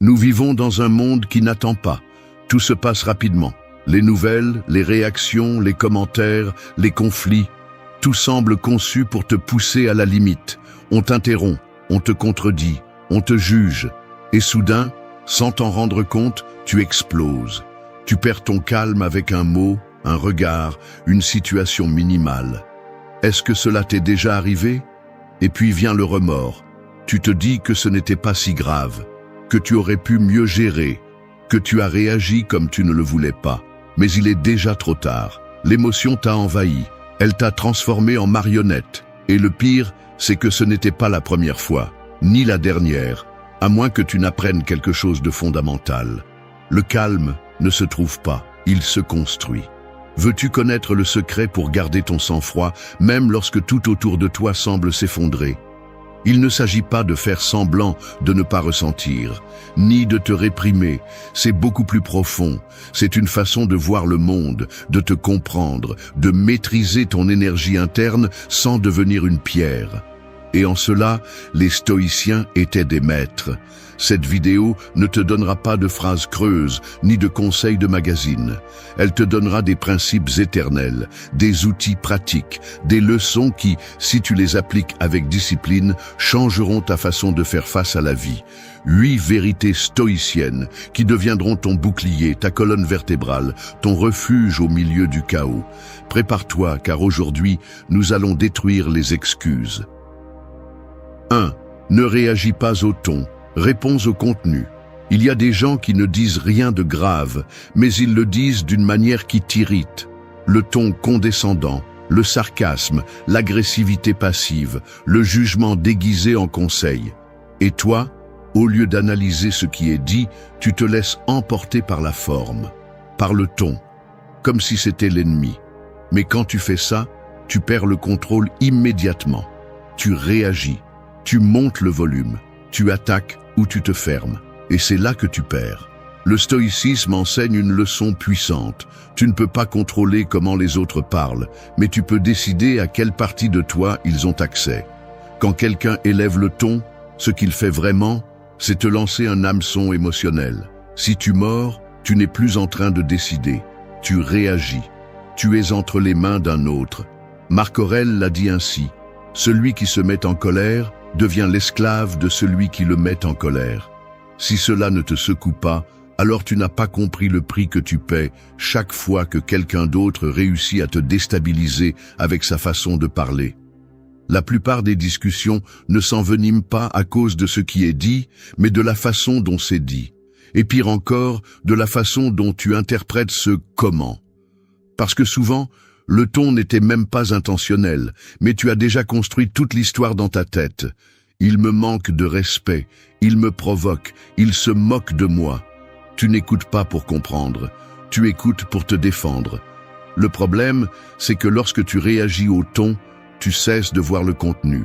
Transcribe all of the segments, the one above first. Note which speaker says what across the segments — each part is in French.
Speaker 1: Nous vivons dans un monde qui n'attend pas. Tout se passe rapidement. Les nouvelles, les réactions, les commentaires, les conflits, tout semble conçu pour te pousser à la limite. On t'interrompt, on te contredit, on te juge. Et soudain, sans t'en rendre compte, tu exploses. Tu perds ton calme avec un mot, un regard, une situation minimale. Est-ce que cela t'est déjà arrivé? Et puis vient le remords. Tu te dis que ce n'était pas si grave, que tu aurais pu mieux gérer, que tu as réagi comme tu ne le voulais pas. Mais il est déjà trop tard. L'émotion t'a envahi, elle t'a transformé en marionnette. Et le pire, c'est que ce n'était pas la première fois, ni la dernière, à moins que tu n'apprennes quelque chose de fondamental. Le calme ne se trouve pas, il se construit. Veux-tu connaître le secret pour garder ton sang-froid, même lorsque tout autour de toi semble s'effondrer? Il ne s'agit pas de faire semblant de ne pas ressentir, ni de te réprimer. C'est beaucoup plus profond. C'est une façon de voir le monde, de te comprendre, de maîtriser ton énergie interne sans devenir une pierre. Et en cela, les stoïciens étaient des maîtres. Cette vidéo ne te donnera pas de phrases creuses, ni de conseils de magazine. Elle te donnera des principes éternels, des outils pratiques, des leçons qui, si tu les appliques avec discipline, changeront ta façon de faire face à la vie. 8 vérités stoïciennes qui deviendront ton bouclier, ta colonne vertébrale, ton refuge au milieu du chaos. Prépare-toi, car aujourd'hui, nous allons détruire les excuses. 1. Ne réagis pas au ton. Réponds au contenu. Il y a des gens qui ne disent rien de grave, mais ils le disent d'une manière qui t'irrite. Le ton condescendant, le sarcasme, l'agressivité passive, le jugement déguisé en conseil. Et toi, au lieu d'analyser ce qui est dit, tu te laisses emporter par la forme, par le ton, comme si c'était l'ennemi. Mais quand tu fais ça, tu perds le contrôle immédiatement. Tu réagis, tu montes le volume, tu attaques ou tu te fermes. Et c'est là que tu perds. Le stoïcisme enseigne une leçon puissante. Tu ne peux pas contrôler comment les autres parlent, mais tu peux décider à quelle partie de toi ils ont accès. Quand quelqu'un élève le ton, ce qu'il fait vraiment, c'est te lancer un hameçon émotionnel. Si tu mords, tu n'es plus en train de décider. Tu réagis. Tu es entre les mains d'un autre. Marc Aurèle l'a dit ainsi. Celui qui se met en colère devient l'esclave de celui qui le met en colère. Si cela ne te secoue pas, alors tu n'as pas compris le prix que tu paies chaque fois que quelqu'un d'autre réussit à te déstabiliser avec sa façon de parler. La plupart des discussions ne s'enveniment pas à cause de ce qui est dit, mais de la façon dont c'est dit. Et pire encore, de la façon dont tu interprètes ce « comment ». Parce que souvent, le ton n'était même pas intentionnel, mais tu as déjà construit toute l'histoire dans ta tête. Il me manque de respect, il me provoque, il se moque de moi. Tu n'écoutes pas pour comprendre, tu écoutes pour te défendre. Le problème, c'est que lorsque tu réagis au ton, tu cesses de voir le contenu.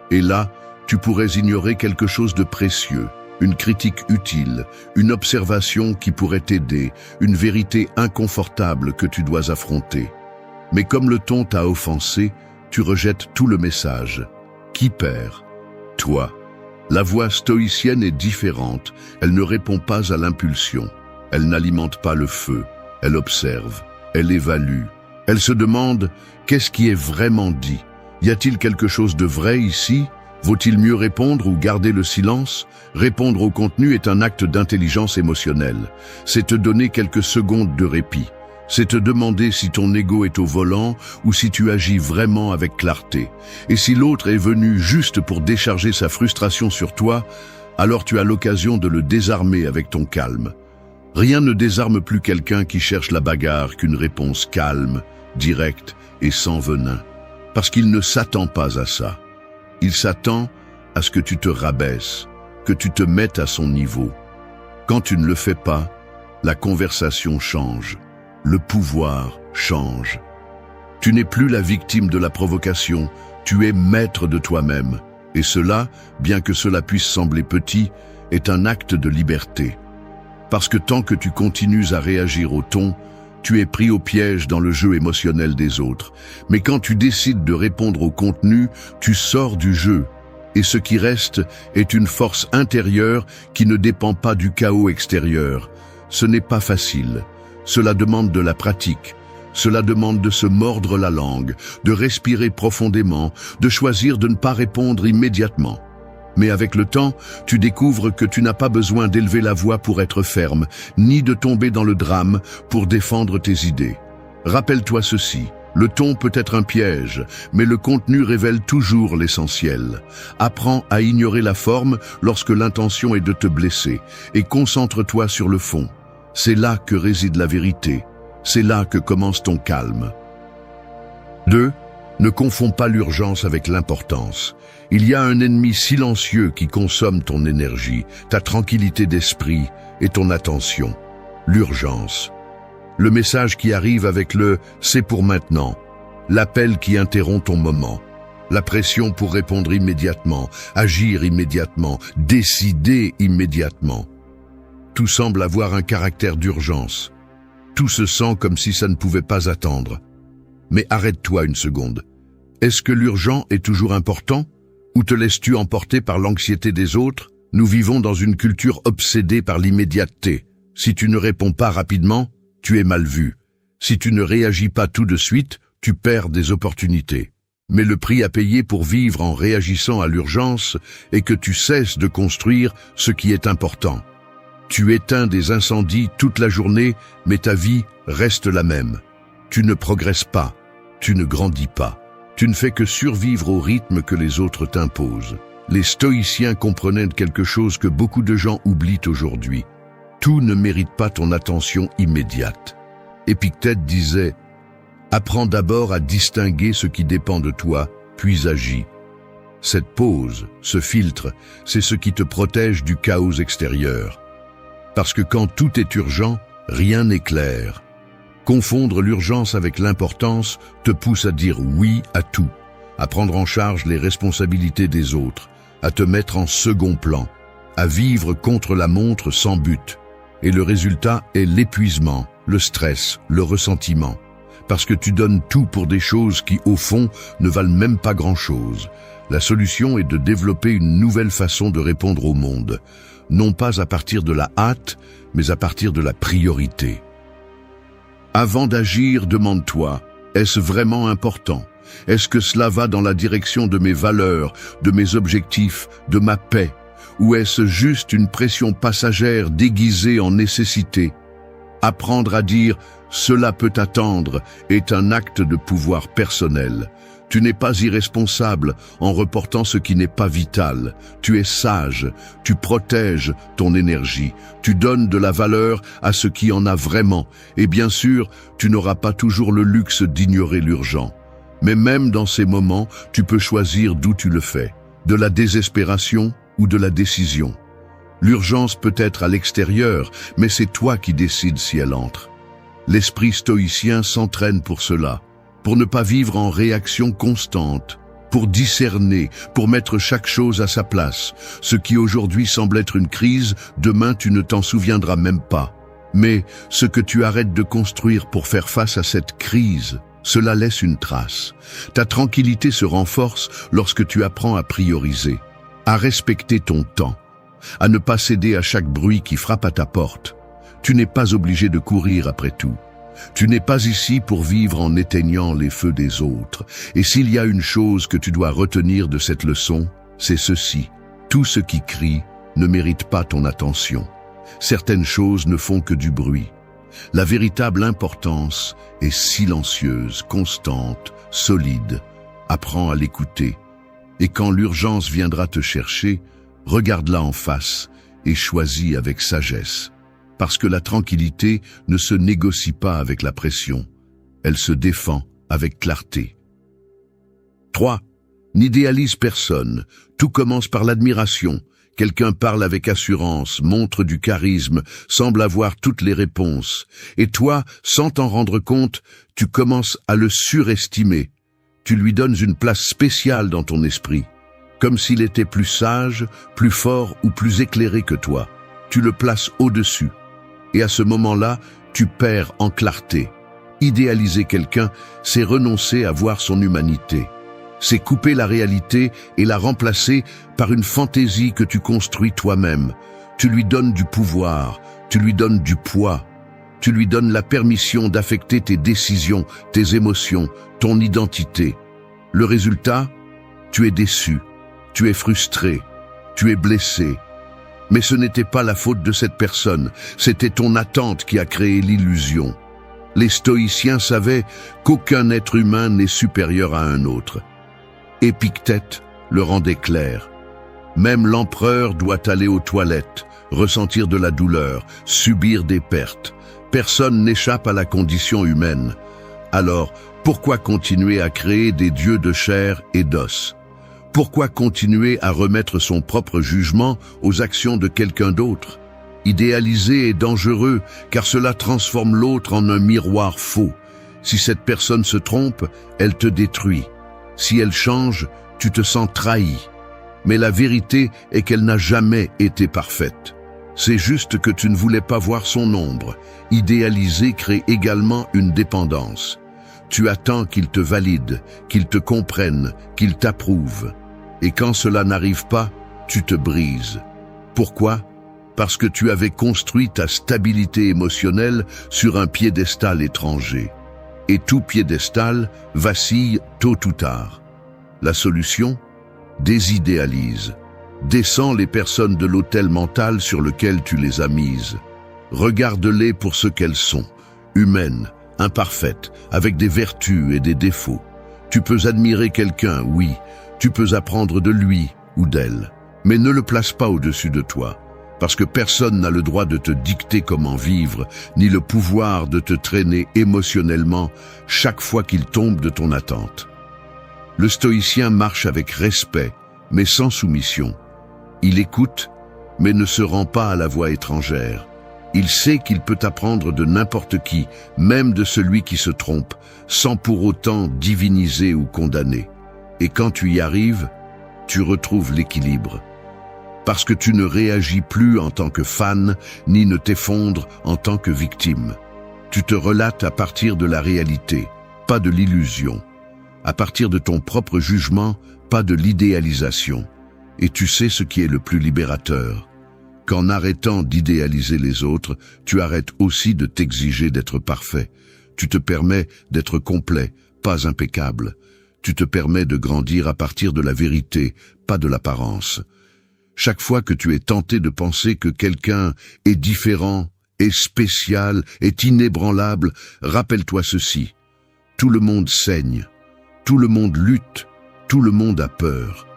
Speaker 1: Et là, tu pourrais ignorer quelque chose de précieux, une critique utile, une observation qui pourrait t'aider, une vérité inconfortable que tu dois affronter. Mais comme le ton t'a offensé, tu rejettes tout le message. Qui perd? Toi. La voix stoïcienne est différente. Elle ne répond pas à l'impulsion. Elle n'alimente pas le feu. Elle observe. Elle évalue. Elle se demande qu'est-ce qui est vraiment dit. Y a-t-il quelque chose de vrai ici? Vaut-il mieux répondre ou garder le silence? Répondre au contenu est un acte d'intelligence émotionnelle. C'est te donner quelques secondes de répit. C'est te demander si ton ego est au volant ou si tu agis vraiment avec clarté. Et si l'autre est venu juste pour décharger sa frustration sur toi, alors tu as l'occasion de le désarmer avec ton calme. Rien ne désarme plus quelqu'un qui cherche la bagarre qu'une réponse calme, directe et sans venin. Parce qu'il ne s'attend pas à ça. Il s'attend à ce que tu te rabaisses, que tu te mettes à son niveau. Quand tu ne le fais pas, la conversation change. Le pouvoir change. Tu n'es plus la victime de la provocation, tu es maître de toi-même. Et cela, bien que cela puisse sembler petit, est un acte de liberté. Parce que tant que tu continues à réagir au ton, tu es pris au piège dans le jeu émotionnel des autres. Mais quand tu décides de répondre au contenu, tu sors du jeu. Et ce qui reste est une force intérieure qui ne dépend pas du chaos extérieur. Ce n'est pas facile. Cela demande de la pratique. Cela demande de se mordre la langue, de respirer profondément, de choisir de ne pas répondre immédiatement. Mais avec le temps, tu découvres que tu n'as pas besoin d'élever la voix pour être ferme, ni de tomber dans le drame pour défendre tes idées. Rappelle-toi ceci, le ton peut être un piège, mais le contenu révèle toujours l'essentiel. Apprends à ignorer la forme lorsque l'intention est de te blesser, et concentre-toi sur le fond. C'est là que réside la vérité. C'est là que commence ton calme. 2. Ne confonds pas l'urgence avec l'importance. Il y a un ennemi silencieux qui consomme ton énergie, ta tranquillité d'esprit et ton attention. L'urgence. Le message qui arrive avec le « c'est pour maintenant », l'appel qui interrompt ton moment, la pression pour répondre immédiatement, agir immédiatement, décider immédiatement. Tout semble avoir un caractère d'urgence. Tout se sent comme si ça ne pouvait pas attendre. Mais arrête-toi une seconde. Est-ce que l'urgent est toujours important? Ou te laisses-tu emporter par l'anxiété des autres? Nous vivons dans une culture obsédée par l'immédiateté. Si tu ne réponds pas rapidement, tu es mal vu. Si tu ne réagis pas tout de suite, tu perds des opportunités. Mais le prix à payer pour vivre en réagissant à l'urgence est que tu cesses de construire ce qui est important. Tu éteins des incendies toute la journée, mais ta vie reste la même. Tu ne progresses pas, tu ne grandis pas. Tu ne fais que survivre au rythme que les autres t'imposent. Les stoïciens comprenaient quelque chose que beaucoup de gens oublient aujourd'hui. Tout ne mérite pas ton attention immédiate. Épictète disait « Apprends d'abord à distinguer ce qui dépend de toi, puis agis ». Cette pause, ce filtre, c'est ce qui te protège du chaos extérieur. Parce que quand tout est urgent, rien n'est clair. Confondre l'urgence avec l'importance te pousse à dire oui à tout, à prendre en charge les responsabilités des autres, à te mettre en second plan, à vivre contre la montre sans but. Et le résultat est l'épuisement, le stress, le ressentiment. Parce que tu donnes tout pour des choses qui, au fond, ne valent même pas grand-chose. La solution est de développer une nouvelle façon de répondre au monde. Non pas à partir de la hâte, mais à partir de la priorité. Avant d'agir, demande-toi, est-ce vraiment important? Est-ce que cela va dans la direction de mes valeurs, de mes objectifs, de ma paix? Ou est-ce juste une pression passagère déguisée en nécessité? Apprendre à dire « cela peut attendre » est un acte de pouvoir personnel. Tu n'es pas irresponsable en reportant ce qui n'est pas vital. Tu es sage, tu protèges ton énergie, tu donnes de la valeur à ce qui en a vraiment. Et bien sûr, tu n'auras pas toujours le luxe d'ignorer l'urgent. Mais même dans ces moments, tu peux choisir d'où tu le fais, de la désespération ou de la décision. L'urgence peut être à l'extérieur, mais c'est toi qui décides si elle entre. L'esprit stoïcien s'entraîne pour cela. Pour ne pas vivre en réaction constante, pour discerner, pour mettre chaque chose à sa place. Ce qui aujourd'hui semble être une crise, demain tu ne t'en souviendras même pas. Mais ce que tu arrêtes de construire pour faire face à cette crise, cela laisse une trace. Ta tranquillité se renforce lorsque tu apprends à prioriser, à respecter ton temps, à ne pas céder à chaque bruit qui frappe à ta porte. Tu n'es pas obligé de courir après tout. Tu n'es pas ici pour vivre en éteignant les feux des autres. Et s'il y a une chose que tu dois retenir de cette leçon, c'est ceci. Tout ce qui crie ne mérite pas ton attention. Certaines choses ne font que du bruit. La véritable importance est silencieuse, constante, solide. Apprends à l'écouter. Et quand l'urgence viendra te chercher, regarde-la en face et choisis avec sagesse. Parce que la tranquillité ne se négocie pas avec la pression. Elle se défend avec clarté. 3. N'idéalise personne. Tout commence par l'admiration. Quelqu'un parle avec assurance, montre du charisme, semble avoir toutes les réponses. Et toi, sans t'en rendre compte, tu commences à le surestimer. Tu lui donnes une place spéciale dans ton esprit. Comme s'il était plus sage, plus fort ou plus éclairé que toi. Tu le places au-dessus. Et à ce moment-là, tu perds en clarté. Idéaliser quelqu'un, c'est renoncer à voir son humanité. C'est couper la réalité et la remplacer par une fantaisie que tu construis toi-même. Tu lui donnes du pouvoir, tu lui donnes du poids, tu lui donnes la permission d'affecter tes décisions, tes émotions, ton identité. Le résultat, tu es déçu, tu es frustré, tu es blessé. Mais ce n'était pas la faute de cette personne, c'était ton attente qui a créé l'illusion. Les stoïciens savaient qu'aucun être humain n'est supérieur à un autre. Épictète le rendait clair. Même l'empereur doit aller aux toilettes, ressentir de la douleur, subir des pertes. Personne n'échappe à la condition humaine. Alors, pourquoi continuer à créer des dieux de chair et d'os? Pourquoi continuer à remettre son propre jugement aux actions de quelqu'un d'autre? Idéaliser est dangereux, car cela transforme l'autre en un miroir faux. Si cette personne se trompe, elle te détruit. Si elle change, tu te sens trahi. Mais la vérité est qu'elle n'a jamais été parfaite. C'est juste que tu ne voulais pas voir son ombre. Idéaliser crée également une dépendance. Tu attends qu'il te valide, qu'il te comprenne, qu'il t'approuve. Et quand cela n'arrive pas, tu te brises. Pourquoi? Parce que tu avais construit ta stabilité émotionnelle sur un piédestal étranger. Et tout piédestal vacille tôt ou tard. La solution? Désidéalise. Descends les personnes de l'autel mental sur lequel tu les as mises. Regarde-les pour ce qu'elles sont, humaines, imparfaites, avec des vertus et des défauts. Tu peux admirer quelqu'un, oui, tu peux apprendre de lui ou d'elle, mais ne le place pas au-dessus de toi, parce que personne n'a le droit de te dicter comment vivre, ni le pouvoir de te traîner émotionnellement chaque fois qu'il tombe de ton attente. Le stoïcien marche avec respect, mais sans soumission. Il écoute, mais ne se rend pas à la voix étrangère. Il sait qu'il peut apprendre de n'importe qui, même de celui qui se trompe, sans pour autant diviniser ou condamner. Et quand tu y arrives, tu retrouves l'équilibre. Parce que tu ne réagis plus en tant que fan, ni ne t'effondres en tant que victime. Tu te relates à partir de la réalité, pas de l'illusion. À partir de ton propre jugement, pas de l'idéalisation. Et tu sais ce qui est le plus libérateur. Qu'en arrêtant d'idéaliser les autres, tu arrêtes aussi de t'exiger d'être parfait. Tu te permets d'être complet, pas impeccable. Tu te permets de grandir à partir de la vérité, pas de l'apparence. Chaque fois que tu es tenté de penser que quelqu'un est différent, est spécial, est inébranlable, rappelle-toi ceci. Tout le monde saigne, tout le monde lutte, tout le monde a peur.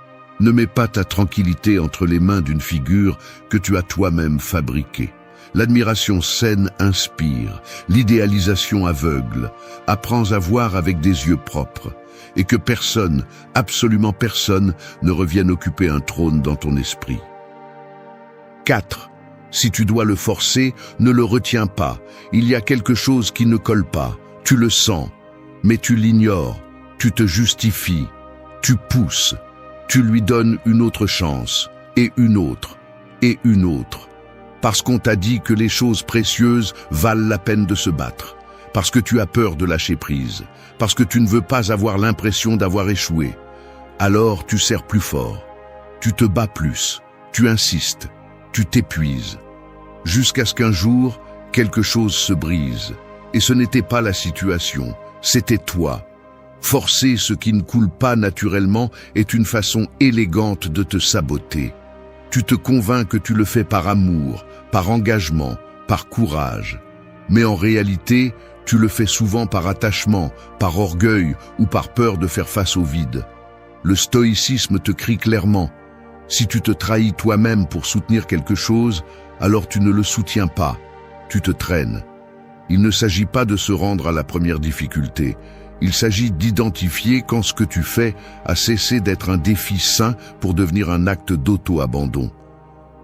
Speaker 1: Ne mets pas ta tranquillité entre les mains d'une figure que tu as toi-même fabriquée. L'admiration saine inspire, l'idéalisation aveugle. Apprends à voir avec des yeux propres. Et que personne, absolument personne, ne revienne occuper un trône dans ton esprit. 4. Si tu dois le forcer, ne le retiens pas. Il y a quelque chose qui ne colle pas. Tu le sens, mais tu l'ignores. Tu te justifies. Tu pousses. Tu lui donnes une autre chance, et une autre, et une autre. Parce qu'on t'a dit que les choses précieuses valent la peine de se battre. Parce que tu as peur de lâcher prise. Parce que tu ne veux pas avoir l'impression d'avoir échoué. Alors tu serres plus fort. Tu te bats plus. Tu insistes. Tu t'épuises. Jusqu'à ce qu'un jour, quelque chose se brise. Et ce n'était pas la situation, c'était toi. Forcer ce qui ne coule pas naturellement est une façon élégante de te saboter. Tu te convaincs que tu le fais par amour, par engagement, par courage. Mais en réalité, tu le fais souvent par attachement, par orgueil ou par peur de faire face au vide. Le stoïcisme te crie clairement. Si tu te trahis toi-même pour soutenir quelque chose, alors tu ne le soutiens pas, tu te traînes. Il ne s'agit pas de se rendre à la première difficulté. Il s'agit d'identifier quand ce que tu fais a cessé d'être un défi sain pour devenir un acte d'auto-abandon.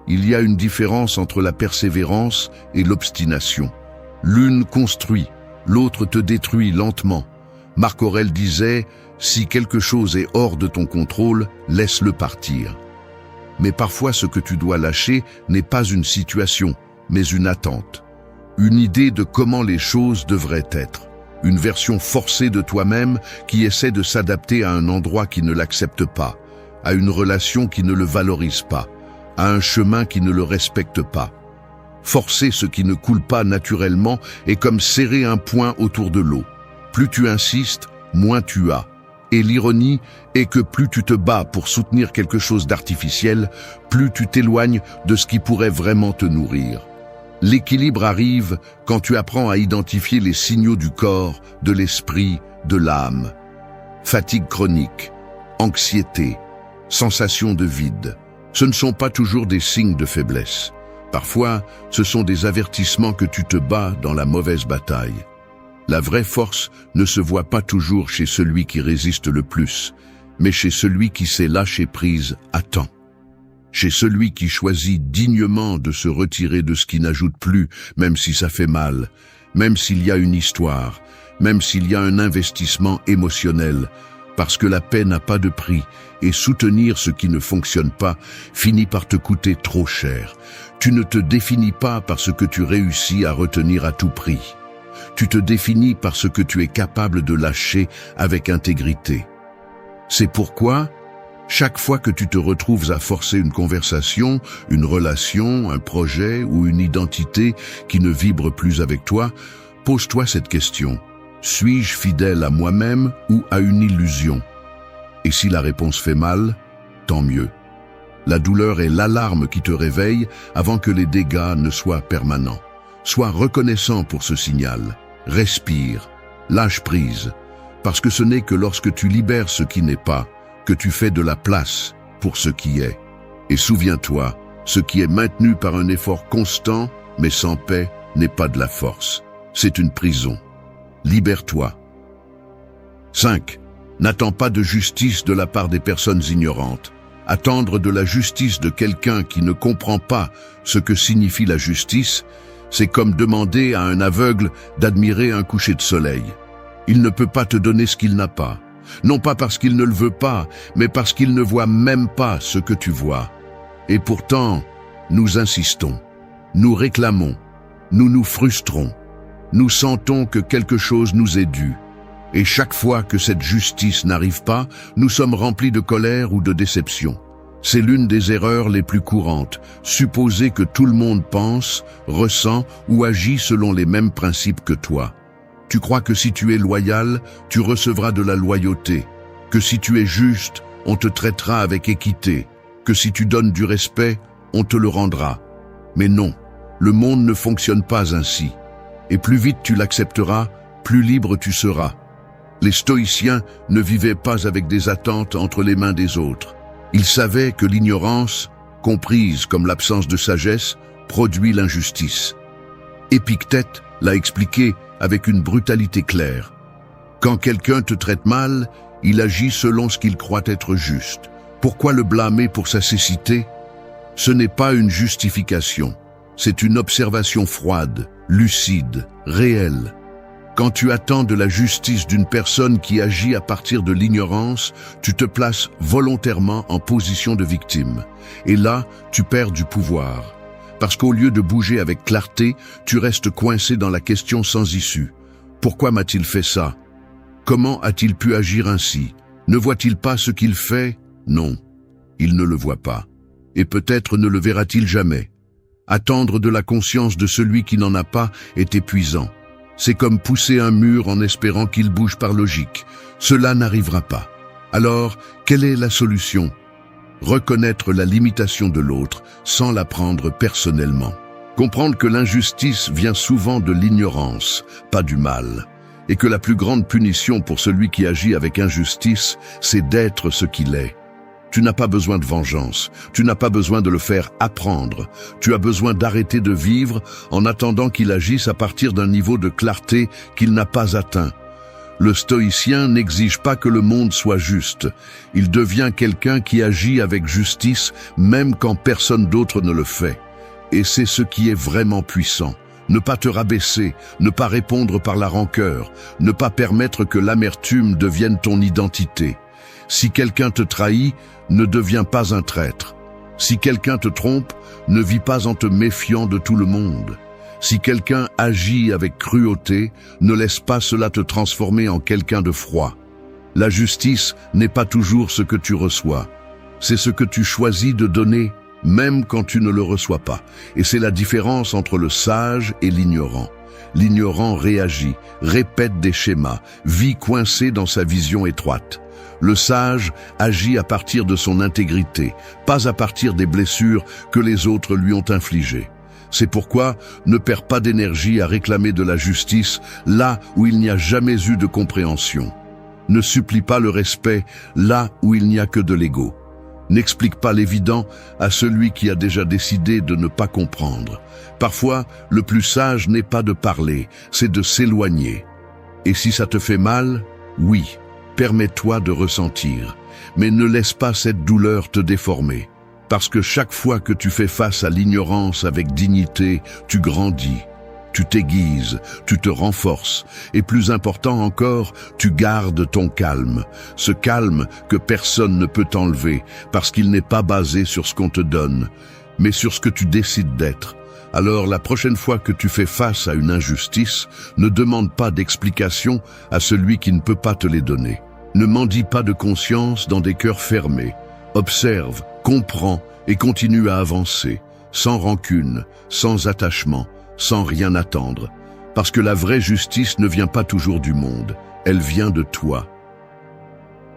Speaker 1: Il y a une différence entre la persévérance et l'obstination. L'une construit, l'autre te détruit lentement. Marc Aurèle disait « Si quelque chose est hors de ton contrôle, laisse-le partir ». Mais parfois ce que tu dois lâcher n'est pas une situation, mais une attente. Une idée de comment les choses devraient être. une version forcée de toi-même qui essaie de s'adapter à un endroit qui ne l'accepte pas, à une relation qui ne le valorise pas, à un chemin qui ne le respecte pas. Forcer ce qui ne coule pas naturellement est comme serrer un poing autour de l'eau. Plus tu insistes, moins tu as. Et l'ironie est que plus tu te bats pour soutenir quelque chose d'artificiel, plus tu t'éloignes de ce qui pourrait vraiment te nourrir. L'équilibre arrive quand tu apprends à identifier les signaux du corps, de l'esprit, de l'âme. Fatigue chronique, anxiété, sensation de vide. Ce ne sont pas toujours des signes de faiblesse. Parfois, ce sont des avertissements que tu te bats dans la mauvaise bataille. La vraie force ne se voit pas toujours chez celui qui résiste le plus, mais chez celui qui sait lâcher prise à temps. Chez celui qui choisit dignement de se retirer de ce qui n'ajoute plus, même si ça fait mal, même s'il y a une histoire, même s'il y a un investissement émotionnel, parce que la paix n'a pas de prix, et soutenir ce qui ne fonctionne pas finit par te coûter trop cher. Tu ne te définis pas par ce que tu réussis à retenir à tout prix. Tu te définis par ce que tu es capable de lâcher avec intégrité. C'est pourquoi, chaque fois que tu te retrouves à forcer une conversation, une relation, un projet ou une identité qui ne vibre plus avec toi, pose-toi cette question. Suis-je fidèle à moi-même ou à une illusion? Et si la réponse fait mal, tant mieux. La douleur est l'alarme qui te réveille avant que les dégâts ne soient permanents. Sois reconnaissant pour ce signal. Respire, lâche prise, parce que ce n'est que lorsque tu libères ce qui n'est pas que tu fais de la place pour ce qui est. Et souviens-toi, ce qui est maintenu par un effort constant, mais sans paix, n'est pas de la force. C'est une prison. Libère-toi. 5. N'attends pas de justice de la part des personnes ignorantes. Attendre de la justice de quelqu'un qui ne comprend pas ce que signifie la justice, c'est comme demander à un aveugle d'admirer un coucher de soleil. Il ne peut pas te donner ce qu'il n'a pas. Non pas parce qu'il ne le veut pas, mais parce qu'il ne voit même pas ce que tu vois. Et pourtant, nous insistons, nous réclamons, nous nous frustrons, nous sentons que quelque chose nous est dû. Et chaque fois que cette justice n'arrive pas, nous sommes remplis de colère ou de déception. C'est l'une des erreurs les plus courantes, supposer que tout le monde pense, ressent ou agit selon les mêmes principes que toi. Tu crois que si tu es loyal, tu recevras de la loyauté, que si tu es juste, on te traitera avec équité, que si tu donnes du respect, on te le rendra. Mais non, le monde ne fonctionne pas ainsi. Et plus vite tu l'accepteras, plus libre tu seras. Les stoïciens ne vivaient pas avec des attentes entre les mains des autres. Ils savaient que l'ignorance, comprise comme l'absence de sagesse, produit l'injustice. Épictète l'a expliqué avec une brutalité claire. Quand quelqu'un te traite mal, il agit selon ce qu'il croit être juste. Pourquoi le blâmer pour sa cécité? Ce n'est pas une justification, c'est une observation froide, lucide, réelle. Quand tu attends de la justice d'une personne qui agit à partir de l'ignorance, tu te places volontairement en position de victime. Et là, tu perds du pouvoir. Parce qu'au lieu de bouger avec clarté, tu restes coincé dans la question sans issue. Pourquoi m'a-t-il fait ça? Comment a-t-il pu agir ainsi? Ne voit-il pas ce qu'il fait? Non, il ne le voit pas. Et peut-être ne le verra-t-il jamais. Attendre de la conscience de celui qui n'en a pas est épuisant. C'est comme pousser un mur en espérant qu'il bouge par logique. Cela n'arrivera pas. Alors, quelle est la solution? Reconnaître la limitation de l'autre sans la prendre personnellement. Comprendre que l'injustice vient souvent de l'ignorance, pas du mal. Et que la plus grande punition pour celui qui agit avec injustice, c'est d'être ce qu'il est. Tu n'as pas besoin de vengeance, tu n'as pas besoin de le faire apprendre. Tu as besoin d'arrêter de vivre en attendant qu'il agisse à partir d'un niveau de clarté qu'il n'a pas atteint. Le stoïcien n'exige pas que le monde soit juste. Il devient quelqu'un qui agit avec justice même quand personne d'autre ne le fait. Et c'est ce qui est vraiment puissant. Ne pas te rabaisser, ne pas répondre par la rancœur, ne pas permettre que l'amertume devienne ton identité. Si quelqu'un te trahit, ne deviens pas un traître. Si quelqu'un te trompe, ne vis pas en te méfiant de tout le monde. Si quelqu'un agit avec cruauté, ne laisse pas cela te transformer en quelqu'un de froid. La justice n'est pas toujours ce que tu reçois. C'est ce que tu choisis de donner, même quand tu ne le reçois pas. Et c'est la différence entre le sage et l'ignorant. L'ignorant réagit, répète des schémas, vit coincé dans sa vision étroite. Le sage agit à partir de son intégrité, pas à partir des blessures que les autres lui ont infligées. C'est pourquoi ne perds pas d'énergie à réclamer de la justice là où il n'y a jamais eu de compréhension. Ne supplie pas le respect là où il n'y a que de l'ego. N'explique pas l'évident à celui qui a déjà décidé de ne pas comprendre. Parfois, le plus sage n'est pas de parler, c'est de s'éloigner. Et si ça te fait mal, oui, permets-toi de ressentir, mais ne laisse pas cette douleur te déformer. Parce que chaque fois que tu fais face à l'ignorance avec dignité, tu grandis, tu t'aiguises, tu te renforces, et plus important encore, tu gardes ton calme. Ce calme que personne ne peut t'enlever, parce qu'il n'est pas basé sur ce qu'on te donne, mais sur ce que tu décides d'être. Alors la prochaine fois que tu fais face à une injustice, ne demande pas d'explication à celui qui ne peut pas te les donner. Ne mendie pas de conscience dans des cœurs fermés. Observe, comprends et continue à avancer, sans rancune, sans attachement, sans rien attendre. Parce que la vraie justice ne vient pas toujours du monde, elle vient de toi.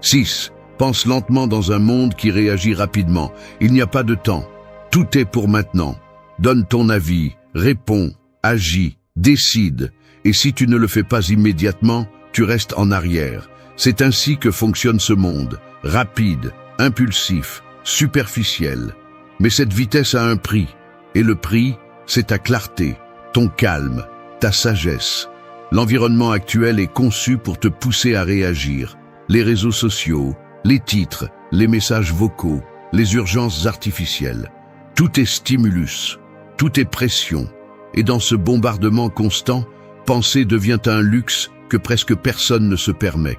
Speaker 1: 6. Pense lentement dans un monde qui réagit rapidement. Il n'y a pas de temps. Tout est pour maintenant. Donne ton avis, réponds, agis, décide. Et si tu ne le fais pas immédiatement, tu restes en arrière. C'est ainsi que fonctionne ce monde. Rapide, impulsif, superficiel. Mais cette vitesse a un prix. Et le prix, c'est ta clarté, ton calme, ta sagesse. L'environnement actuel est conçu pour te pousser à réagir. Les réseaux sociaux, les titres, les messages vocaux, les urgences artificielles. Tout est stimulus, tout est pression. Et dans ce bombardement constant, penser devient un luxe que presque personne ne se permet.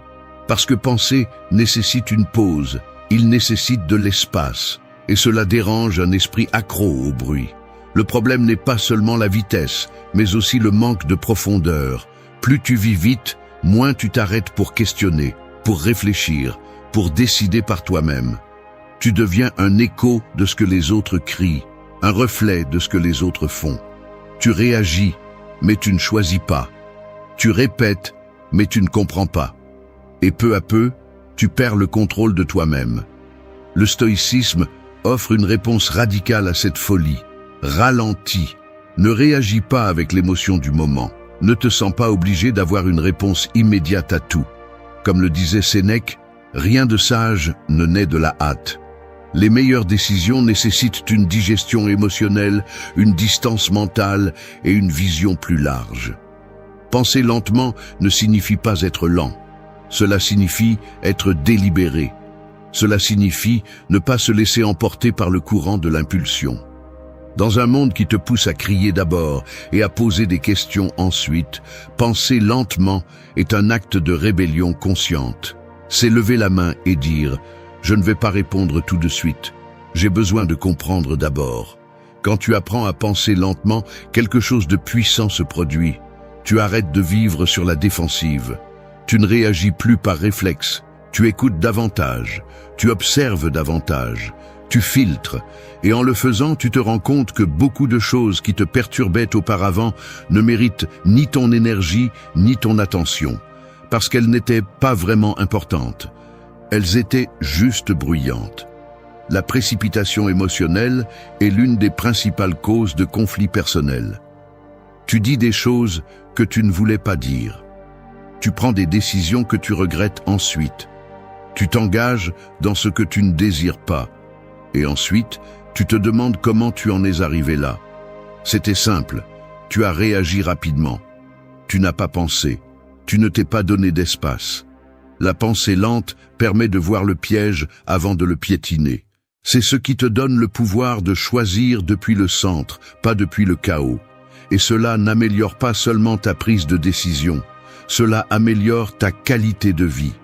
Speaker 1: Parce que penser nécessite une pause, il nécessite de l'espace. Et cela dérange un esprit accro au bruit. Le problème n'est pas seulement la vitesse, mais aussi le manque de profondeur. Plus tu vis vite, moins tu t'arrêtes pour questionner, pour réfléchir, pour décider par toi-même. Tu deviens un écho de ce que les autres crient, un reflet de ce que les autres font. Tu réagis, mais tu ne choisis pas. Tu répètes, mais tu ne comprends pas. Et peu à peu, tu perds le contrôle de toi-même. Le stoïcisme offre une réponse radicale à cette folie. Ralentis. Ne réagis pas avec l'émotion du moment. Ne te sens pas obligé d'avoir une réponse immédiate à tout. Comme le disait Sénèque, rien de sage ne naît de la hâte. Les meilleures décisions nécessitent une digestion émotionnelle, une distance mentale et une vision plus large. Penser lentement ne signifie pas être lent. Cela signifie être délibéré. Cela signifie ne pas se laisser emporter par le courant de l'impulsion. Dans un monde qui te pousse à crier d'abord et à poser des questions ensuite, penser lentement est un acte de rébellion consciente. C'est lever la main et dire « Je ne vais pas répondre tout de suite. J'ai besoin de comprendre d'abord. » Quand tu apprends à penser lentement, quelque chose de puissant se produit. Tu arrêtes de vivre sur la défensive. Tu ne réagis plus par réflexe. Tu écoutes davantage. Tu observes davantage. Tu filtres. Et en le faisant, tu te rends compte que beaucoup de choses qui te perturbaient auparavant ne méritent ni ton énergie, ni ton attention. Parce qu'elles n'étaient pas vraiment importantes. Elles étaient juste bruyantes. La précipitation émotionnelle est l'une des principales causes de conflits personnels. Tu dis des choses que tu ne voulais pas dire. Tu prends des décisions que tu regrettes ensuite. Tu t'engages dans ce que tu ne désires pas. Et ensuite, tu te demandes comment tu en es arrivé là. C'était simple. Tu as réagi rapidement. Tu n'as pas pensé. Tu ne t'es pas donné d'espace. La pensée lente permet de voir le piège avant de le piétiner. C'est ce qui te donne le pouvoir de choisir depuis le centre, pas depuis le chaos. Et cela n'améliore pas seulement ta prise de décision, cela améliore ta qualité de vie.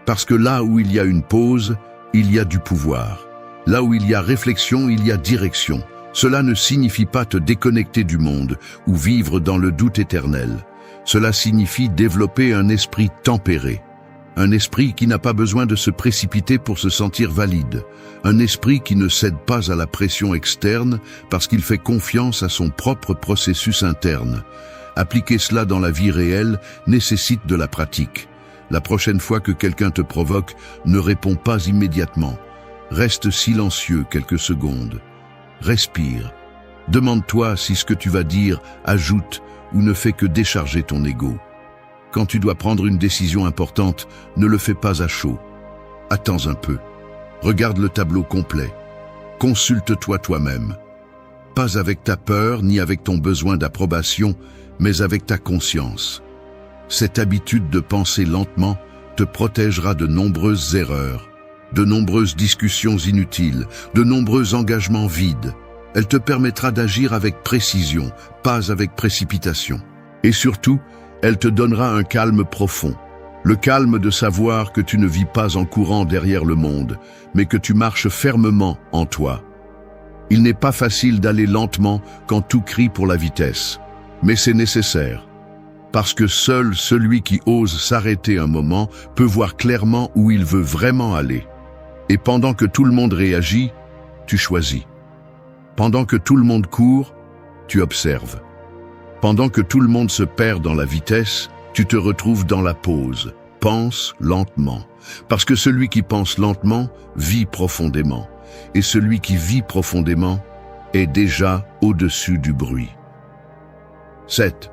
Speaker 1: Parce que là où il y a une pause, il y a du pouvoir. Là où il y a réflexion, il y a direction. Cela ne signifie pas te déconnecter du monde ou vivre dans le doute éternel. Cela signifie développer un esprit tempéré. Un esprit qui n'a pas besoin de se précipiter pour se sentir valide. Un esprit qui ne cède pas à la pression externe parce qu'il fait confiance à son propre processus interne. Appliquer cela dans la vie réelle nécessite de la pratique. La prochaine fois que quelqu'un te provoque, ne réponds pas immédiatement. Reste silencieux quelques secondes. Respire. Demande-toi si ce que tu vas dire ajoute ou ne fait que décharger ton ego. Quand tu dois prendre une décision importante, ne le fais pas à chaud. Attends un peu. Regarde le tableau complet. Consulte-toi toi-même. Pas avec ta peur ni avec ton besoin d'approbation, mais avec ta conscience. Cette habitude de penser lentement te protégera de nombreuses erreurs, de nombreuses discussions inutiles, de nombreux engagements vides. Elle te permettra d'agir avec précision, pas avec précipitation. Et surtout, elle te donnera un calme profond. Le calme de savoir que tu ne vis pas en courant derrière le monde, mais que tu marches fermement en toi. Il n'est pas facile d'aller lentement quand tout crie pour la vitesse, mais c'est nécessaire. Parce que seul celui qui ose s'arrêter un moment peut voir clairement où il veut vraiment aller. Et pendant que tout le monde réagit, tu choisis. Pendant que tout le monde court, tu observes. Pendant que tout le monde se perd dans la vitesse, tu te retrouves dans la pause. Pense lentement. Parce que celui qui pense lentement vit profondément. Et celui qui vit profondément est déjà au-dessus du bruit. 7.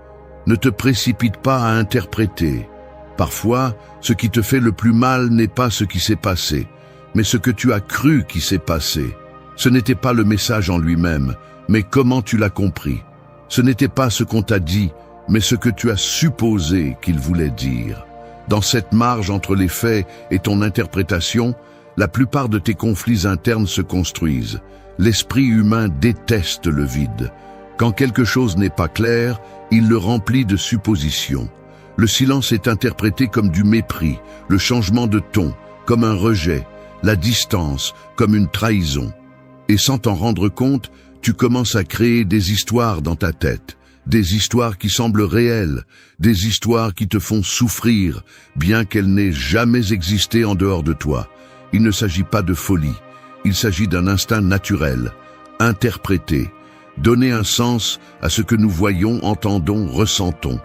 Speaker 1: Ne te précipite pas à interpréter. Parfois, ce qui te fait le plus mal n'est pas ce qui s'est passé, mais ce que tu as cru qui s'est passé. Ce n'était pas le message en lui-même, mais comment tu l'as compris. Ce n'était pas ce qu'on t'a dit, mais ce que tu as supposé qu'il voulait dire. Dans cette marge entre les faits et ton interprétation, la plupart de tes conflits internes se construisent. L'esprit humain déteste le vide. Quand quelque chose n'est pas clair, il le remplit de suppositions. Le silence est interprété comme du mépris, le changement de ton, comme un rejet, la distance, comme une trahison. Et sans t'en rendre compte, tu commences à créer des histoires dans ta tête, des histoires qui semblent réelles, des histoires qui te font souffrir, bien qu'elles n'aient jamais existé en dehors de toi. Il ne s'agit pas de folie, il s'agit d'un instinct naturel, interpréter, donner un sens à ce que nous voyons, entendons, ressentons.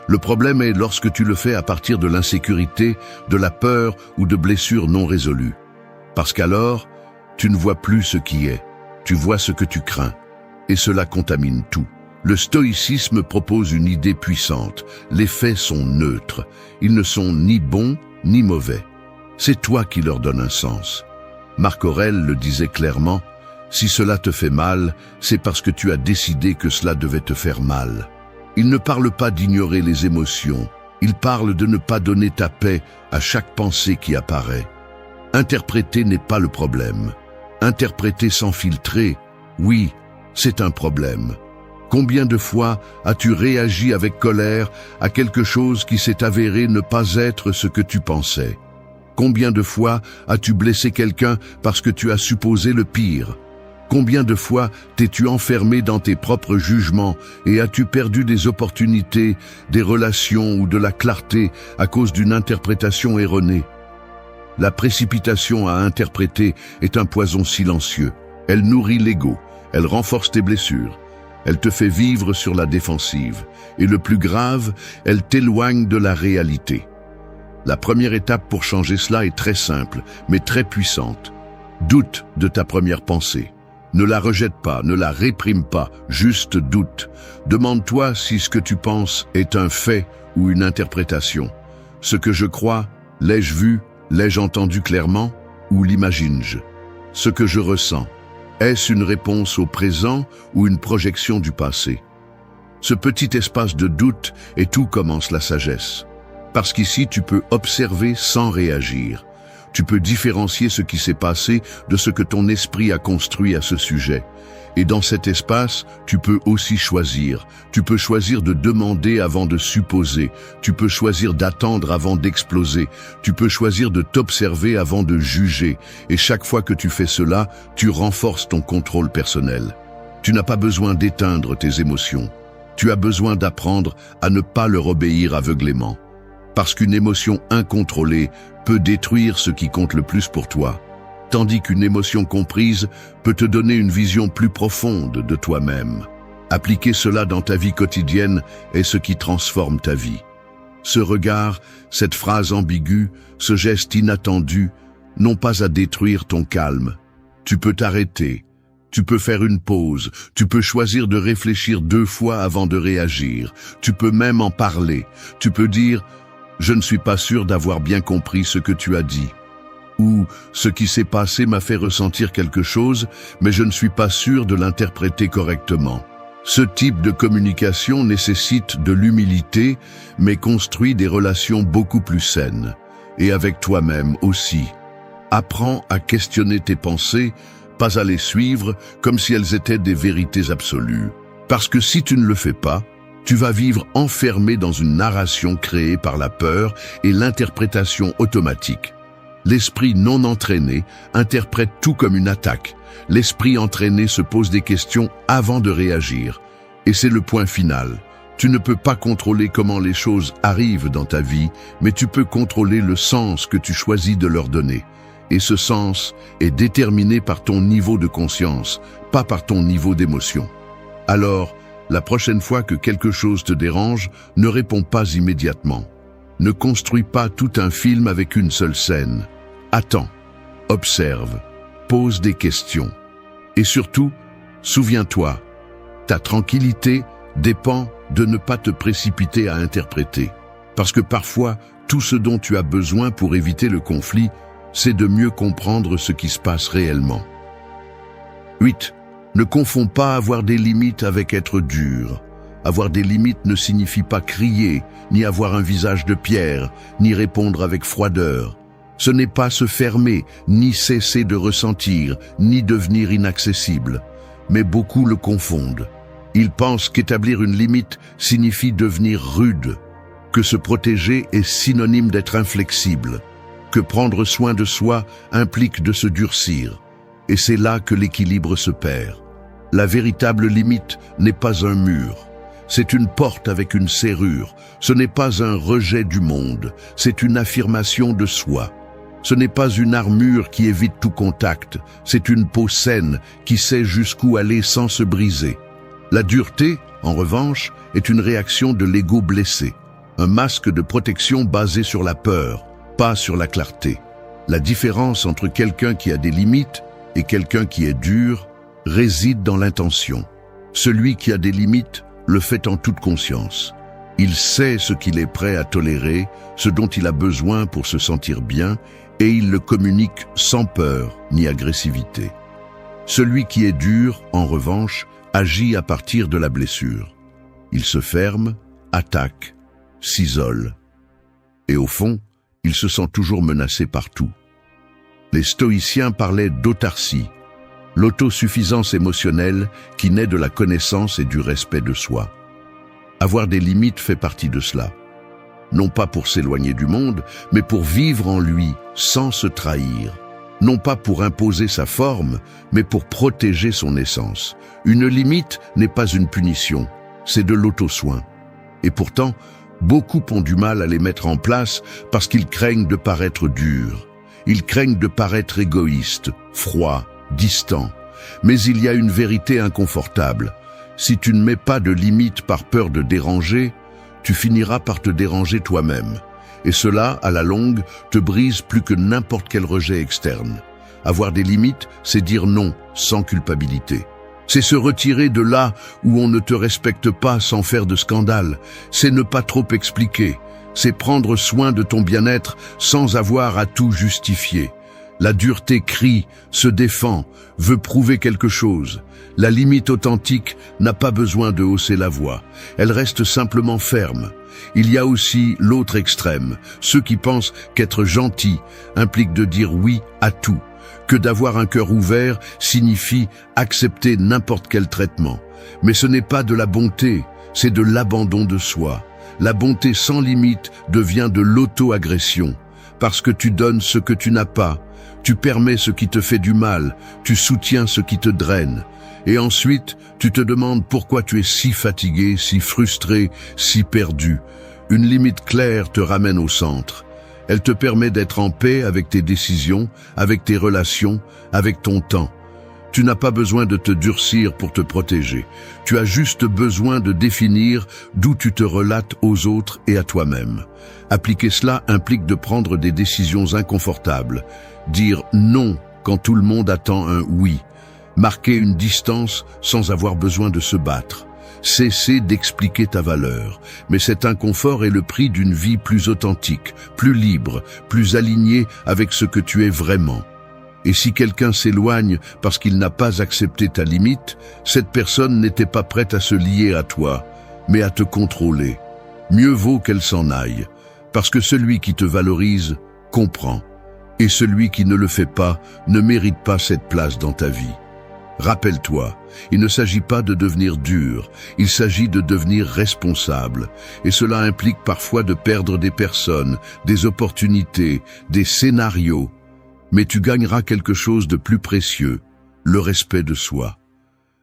Speaker 1: Le problème est lorsque tu le fais à partir de l'insécurité, de la peur ou de blessures non résolues. Parce qu'alors, tu ne vois plus ce qui est, tu vois ce que tu crains, et cela contamine tout. Le stoïcisme propose une idée puissante, les faits sont neutres, ils ne sont ni bons ni mauvais. C'est toi qui leur donnes un sens. Marc Aurèle le disait clairement, si cela te fait mal, c'est parce que tu as décidé que cela devait te faire mal. Il ne parle pas d'ignorer les émotions, il parle de ne pas donner ta paix à chaque pensée qui apparaît. Interpréter n'est pas le problème. Interpréter sans filtrer, oui, c'est un problème. Combien de fois as-tu réagi avec colère à quelque chose qui s'est avéré ne pas être ce que tu pensais? Combien de fois as-tu blessé quelqu'un parce que tu as supposé le pire? Combien de fois t'es-tu enfermé dans tes propres jugements et as-tu perdu des opportunités, des relations ou de la clarté à cause d'une interprétation erronée? La précipitation à interpréter est un poison silencieux. Elle nourrit l'ego, elle renforce tes blessures, elle te fait vivre sur la défensive. Et le plus grave, elle t'éloigne de la réalité. La première étape pour changer cela est très simple, mais très puissante. Doute de ta première pensée. Ne la rejette pas, ne la réprime pas, juste doute. Demande-toi si ce que tu penses est un fait ou une interprétation. Ce que je crois, l'ai-je vu, l'ai-je entendu clairement ou l'imagine-je? Ce que je ressens, est-ce une réponse au présent ou une projection du passé? Ce petit espace de doute est où commence la sagesse. Parce qu'ici, tu peux observer sans réagir. Tu peux différencier ce qui s'est passé de ce que ton esprit a construit à ce sujet. Et dans cet espace, tu peux aussi choisir. Tu peux choisir de demander avant de supposer. Tu peux choisir d'attendre avant d'exploser. Tu peux choisir de t'observer avant de juger. Et chaque fois que tu fais cela, tu renforces ton contrôle personnel. Tu n'as pas besoin d'éteindre tes émotions. Tu as besoin d'apprendre à ne pas leur obéir aveuglément. Parce qu'une émotion incontrôlée peut détruire ce qui compte le plus pour toi, tandis qu'une émotion comprise peut te donner une vision plus profonde de toi-même. Appliquer cela dans ta vie quotidienne est ce qui transforme ta vie. Ce regard, cette phrase ambiguë, ce geste inattendu, n'ont pas à détruire ton calme. Tu peux t'arrêter, tu peux faire une pause, tu peux choisir de réfléchir 2 fois avant de réagir, tu peux même en parler, tu peux dire « Je ne suis pas sûr d'avoir bien compris ce que tu as dit » ou « Ce qui s'est passé m'a fait ressentir quelque chose, mais je ne suis pas sûr de l'interpréter correctement ». Ce type de communication nécessite de l'humilité, mais construit des relations beaucoup plus saines. Et avec toi-même aussi. Apprends à questionner tes pensées, pas à les suivre comme si elles étaient des vérités absolues. Parce que si tu ne le fais pas, tu vas vivre enfermé dans une narration créée par la peur et l'interprétation automatique. L'esprit non entraîné interprète tout comme une attaque. L'esprit entraîné se pose des questions avant de réagir. Et c'est le point final. Tu ne peux pas contrôler comment les choses arrivent dans ta vie, mais tu peux contrôler le sens que tu choisis de leur donner. Et ce sens est déterminé par ton niveau de conscience, pas par ton niveau d'émotion. Alors, la prochaine fois que quelque chose te dérange, ne réponds pas immédiatement. Ne construis pas tout un film avec une seule scène. Attends, observe, pose des questions. Et surtout, souviens-toi, ta tranquillité dépend de ne pas te précipiter à interpréter. Parce que parfois, tout ce dont tu as besoin pour éviter le conflit, c'est de mieux comprendre ce qui se passe réellement. 8. Ne confonds pas avoir des limites avec être dur. Avoir des limites ne signifie pas crier, ni avoir un visage de pierre, ni répondre avec froideur. Ce n'est pas se fermer, ni cesser de ressentir, ni devenir inaccessible. Mais beaucoup le confondent. Ils pensent qu'établir une limite signifie devenir rude, que se protéger est synonyme d'être inflexible, que prendre soin de soi implique de se durcir. Et c'est là que l'équilibre se perd. La véritable limite n'est pas un mur. C'est une porte avec une serrure. Ce n'est pas un rejet du monde. C'est une affirmation de soi. Ce n'est pas une armure qui évite tout contact. C'est une peau saine qui sait jusqu'où aller sans se briser. La dureté, en revanche, est une réaction de l'ego blessé. Un masque de protection basé sur la peur, pas sur la clarté. La différence entre quelqu'un qui a des limites et quelqu'un qui est dur réside dans l'intention. Celui qui a des limites le fait en toute conscience. Il sait ce qu'il est prêt à tolérer, ce dont il a besoin pour se sentir bien, et il le communique sans peur ni agressivité. Celui qui est dur, en revanche, agit à partir de la blessure. Il se ferme, attaque, s'isole. Et au fond, il se sent toujours menacé par tout. Les stoïciens parlaient d'autarcie, l'autosuffisance émotionnelle qui naît de la connaissance et du respect de soi. Avoir des limites fait partie de cela. Non pas pour s'éloigner du monde, mais pour vivre en lui sans se trahir. Non pas pour imposer sa forme, mais pour protéger son essence. Une limite n'est pas une punition, c'est de l'auto-soin. Et pourtant, beaucoup ont du mal à les mettre en place parce qu'ils craignent de paraître durs. Ils craignent de paraître égoïstes, froids, distants. Mais il y a une vérité inconfortable. Si tu ne mets pas de limites par peur de déranger, tu finiras par te déranger toi-même. Et cela, à la longue, te brise plus que n'importe quel rejet externe. Avoir des limites, c'est dire non, sans culpabilité. C'est se retirer de là où on ne te respecte pas sans faire de scandale. C'est ne pas trop expliquer. C'est prendre soin de ton bien-être sans avoir à tout justifier. La dureté crie, se défend, veut prouver quelque chose. La limite authentique n'a pas besoin de hausser la voix. Elle reste simplement ferme. Il y a aussi l'autre extrême, ceux qui pensent qu'être gentil implique de dire oui à tout, que d'avoir un cœur ouvert signifie accepter n'importe quel traitement. Mais ce n'est pas de la bonté, c'est de l'abandon de soi. La bonté sans limite devient de l'auto-agression, parce que tu donnes ce que tu n'as pas, tu permets ce qui te fait du mal, tu soutiens ce qui te draine. Et ensuite, tu te demandes pourquoi tu es si fatigué, si frustré, si perdu. Une limite claire te ramène au centre. Elle te permet d'être en paix avec tes décisions, avec tes relations, avec ton temps. Tu n'as pas besoin de te durcir pour te protéger. Tu as juste besoin de définir d'où tu te relates aux autres et à toi-même. Appliquer cela implique de prendre des décisions inconfortables. Dire non quand tout le monde attend un oui. Marquer une distance sans avoir besoin de se battre. Cesser d'expliquer ta valeur. Mais cet inconfort est le prix d'une vie plus authentique, plus libre, plus alignée avec ce que tu es vraiment. Et si quelqu'un s'éloigne parce qu'il n'a pas accepté ta limite, cette personne n'était pas prête à se lier à toi, mais à te contrôler. Mieux vaut qu'elle s'en aille, parce que celui qui te valorise comprend, et celui qui ne le fait pas ne mérite pas cette place dans ta vie. Rappelle-toi, il ne s'agit pas de devenir dur, il s'agit de devenir responsable, et cela implique parfois de perdre des personnes, des opportunités, des scénarios, mais tu gagneras quelque chose de plus précieux, le respect de soi.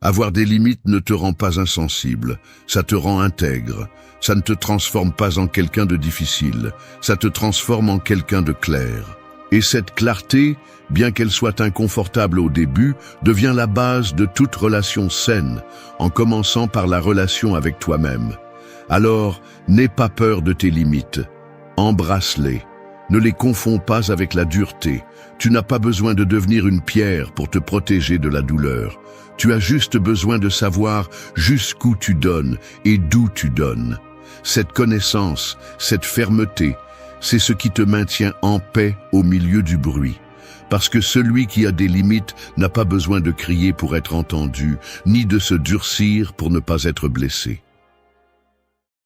Speaker 1: Avoir des limites ne te rend pas insensible, ça te rend intègre, ça ne te transforme pas en quelqu'un de difficile, ça te transforme en quelqu'un de clair. Et cette clarté, bien qu'elle soit inconfortable au début, devient la base de toute relation saine, en commençant par la relation avec toi-même. Alors, n'aie pas peur de tes limites, embrasse-les. Ne les confonds pas avec la dureté. Tu n'as pas besoin de devenir une pierre pour te protéger de la douleur. Tu as juste besoin de savoir jusqu'où tu donnes et d'où tu donnes. Cette connaissance, cette fermeté, c'est ce qui te maintient en paix au milieu du bruit. Parce que celui qui a des limites n'a pas besoin de crier pour être entendu, ni de se durcir pour ne pas être blessé.